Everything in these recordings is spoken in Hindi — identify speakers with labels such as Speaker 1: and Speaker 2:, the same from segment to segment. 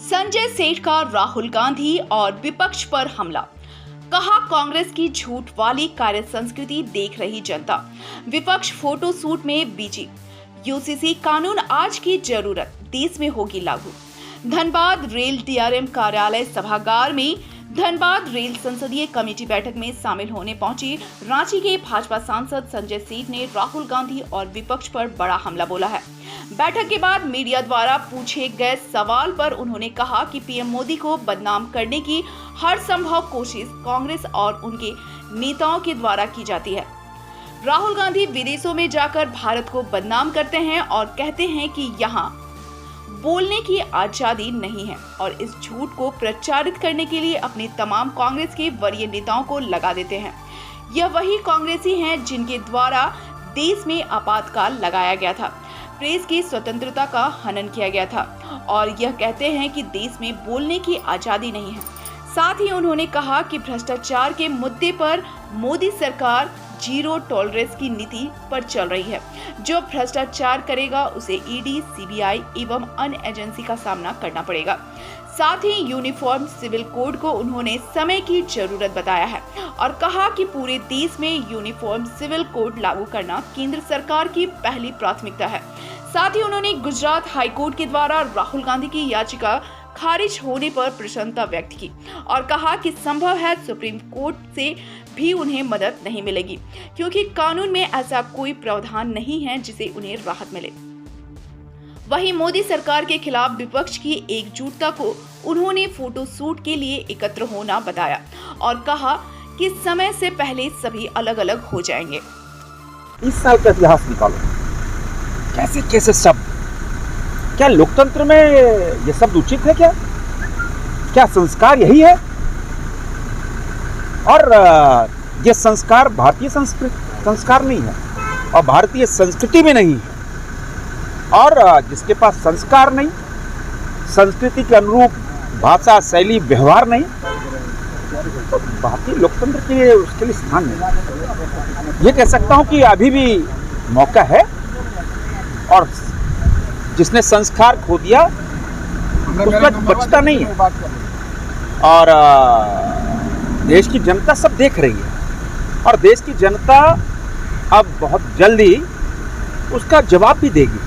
Speaker 1: संजय सेठ का राहुल गांधी और विपक्ष पर हमला। कहा, कांग्रेस की झूठ वाली कार्य संस्कृति देख रही जनता। विपक्ष फोटो शूट में बिजी। यूसीसी कानून आज की जरूरत, देश में होगी लागू। धनबाद रेल डीआरएम कार्यालय सभागार में धनबाद रेल संसदीय कमेटी बैठक में शामिल होने पहुंची रांची के भाजपा सांसद संजय सेठ ने राहुल गांधी और विपक्ष पर बड़ा हमला बोला है। बैठक के बाद मीडिया द्वारा पूछे गए सवाल पर उन्होंने कहा कि पीएम मोदी को बदनाम करने की हर संभव कोशिश कांग्रेस और उनके नेताओं के द्वारा की जाती है। राहुल गांधी विदेशों में जाकर भारत को बदनाम करते हैं और कहते हैं कि यहाँ बोलने की आजादी नहीं है और इस झूठ को प्रचारित करने के लिए अपने तमाम कांग्रेस के वरीय नेताओं को लगा देते हैं। यह वही कांग्रेसी हैं जिनके द्वारा देश में आपातकाल लगाया गया था, प्रेस की स्वतंत्रता का हनन किया गया था और यह कहते हैं कि देश में बोलने की आजादी नहीं है। साथ ही उन्होंने कहा कि भ्रष्टाचार के मुद्दे पर मोदी सरकार जीरो टॉलरेंस की नीति पर चल रही है। जो भ्रष्टाचार करेगा उसे ईडी, सीबीआई एवं अन्य एजेंसी का सामना करना पड़ेगा। साथ ही यूनिफॉर्म सिविल कोड को उन्होंने समय की जरूरत बताया है और कहा कि पूरे देश में यूनिफॉर्म सिविल कोड लागू करना केंद्र सरकार की पहली प्राथमिकता है। साथ ही उन्होंने गुजरात हाईकोर्ट के द्वारा राहुल गांधी की याचिका खारिज होने पर प्रसन्नता व्यक्त की और कहा कि संभव है सुप्रीम कोर्ट से भी उन्हें मदद नहीं मिलेगी, क्योंकि कानून में ऐसा कोई प्रावधान नहीं है जिसे उन्हें राहत मिले। वहीं मोदी सरकार के खिलाफ विपक्ष की एकजुटता को उन्होंने फोटो शूट के लिए एकत्र होना बताया और कहा कि समय से पहले सभी अलग अलग हो जाएंगे।
Speaker 2: इस साल का इतिहास निकालो, कैसे कैसे शब्द। क्या लोकतंत्र में ये शब्द उचित है? क्या संस्कार यही है? और ये संस्कार भारतीय संस्कार नहीं है और भारतीय संस्कृति में नहीं है। और जिसके पास संस्कार नहीं, संस्कृति के अनुरूप भाषा, शैली, व्यवहार नहीं, तो भारतीय लोकतंत्र के लिए उसके लिए स्थान नहीं। ये कह सकता हूं कि अभी भी मौका है और जिसने संस्कार खो दिया उसका बचता नहीं है। और देश की जनता सब देख रही है और देश की जनता अब बहुत जल्दी उसका जवाब भी देगी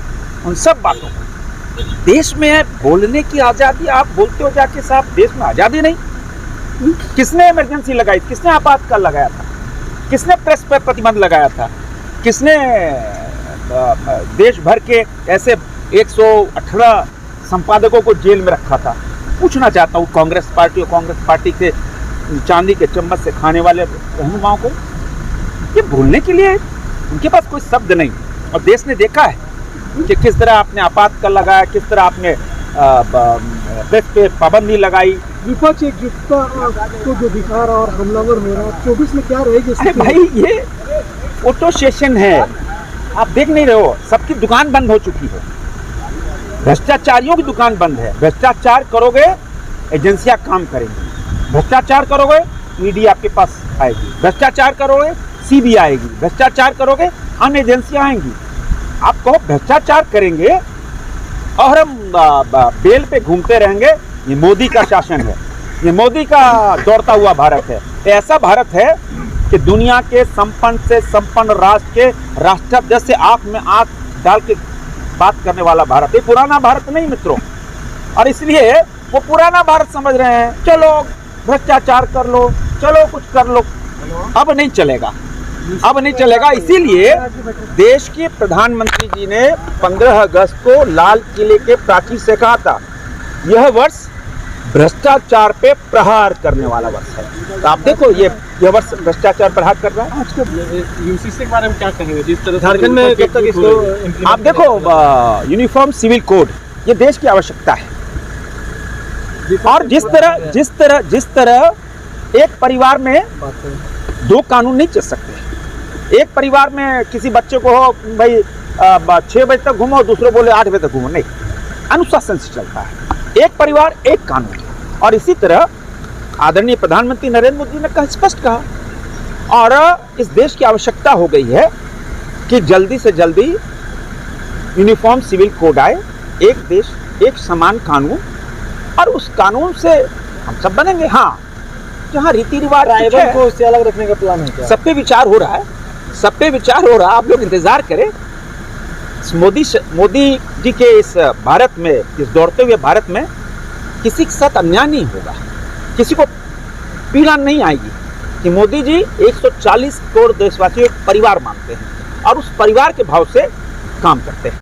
Speaker 2: उन सब बातों को। देश में बोलने की आज़ादी, आप बोलते हो जाके साहब देश में आज़ादी नहीं। किसने इमरजेंसी लगाई? किसने आपातकाल लगाया था? किसने प्रेस पर प्रतिबंध लगाया था? किसने देश भर के ऐसे 118 संपादकों को जेल में रखा था? पूछना चाहता हूँ कांग्रेस पार्टी और कांग्रेस पार्टी के चांदी के चम्मच से खाने वाले रहनुमाओं को। ये भूलने के लिए उनके पास कोई शब्द नहीं। और देश ने देखा है कि किस तरह आपने आपातकाल लगाया, किस तरह आपने प्रेस पे पाबंदी लगाई।
Speaker 3: विपक्ष एकजुटता को जो दिखा रहा और हमलावर हो रहा, 24 में क्या रहेगी?
Speaker 2: अरे भाई, ये फोटो सेशन है, आप देख नहीं रहे हो? सबकी दुकान बंद हो चुकी है, भ्रष्टाचारियों की दुकान बंद है। भ्रष्टाचार करोगे एजेंसियां काम करेंगी, भ्रष्टाचार करोगे ईडी आपके पास आएगी, भ्रष्टाचार करोगे सीबीआई आएगी, भ्रष्टाचार करोगे अन्य एजेंसियां आएंगी। आप कहो भ्रष्टाचार करेंगे और हम बेल पे घूमते रहेंगे, ये मोदी का शासन है, ये मोदी का दौड़ता हुआ भारत है। ऐसा भारत है कि दुनिया के संपन्न से संपन्न राष्ट्र के राष्ट्राध्यक्ष से आंख में आंख डाल के बात करने वाला भारत। ये पुराना भारत नहीं मित्रों, और इसलिए वो पुराना भारत समझ रहे हैं। चलो भ्रष्टाचार कर लो, चलो कुछ कर लो, अब नहीं चलेगा, अब नहीं चलेगा। इसीलिए देश के प्रधानमंत्री जी ने 15 अगस्त को लाल किले के प्राचीर से कहा था, यह वर्ष भ्रष्टाचार पे प्रहार करने वाला वर्ष है। तो आप देखो, यह वर्ष भ्रष्टाचार प्रहार कर रहा है।
Speaker 3: आज के यूसीसी के बारे में क्या कहेंगे? जिस तरह झारखंड में कब तक इसको
Speaker 2: आप देखो, यूनिफॉर्म सिविल कोड ये देश की आवश्यकता है। और जिस तरह एक परिवार में दो कानून नहीं चल सकते। एक परिवार में किसी बच्चे को हो भाई 6 बजे तक घूमो, दूसरे बोले 8 बजे तक घूमो, नहीं, अनुशासन से चलता है। एक परिवार एक कानून। और इसी तरह आदरणीय प्रधानमंत्री नरेंद्र मोदी ने स्पष्ट कहा और इस देश की आवश्यकता हो गई है कि जल्दी से जल्दी यूनिफॉर्म सिविल कोड आए, एक देश एक समान कानून, और उस कानून से हम सब बनेंगे। हाँ, जहाँ रीति रिवाज
Speaker 3: ट्राइबल को इससे अलग रखने का प्लान है क्या?
Speaker 2: सब पे विचार हो रहा है, सब पे विचार हो रहा है। आप लोग इंतजार करें। मोदी जी के इस भारत में, इस दौड़ते हुए भारत में किसी के साथ अन्याय नहीं होगा, किसी को पीड़ा नहीं आएगी कि मोदी जी 140 करोड़ देशवासियों को परिवार मानते हैं और उस परिवार के भाव से काम करते हैं।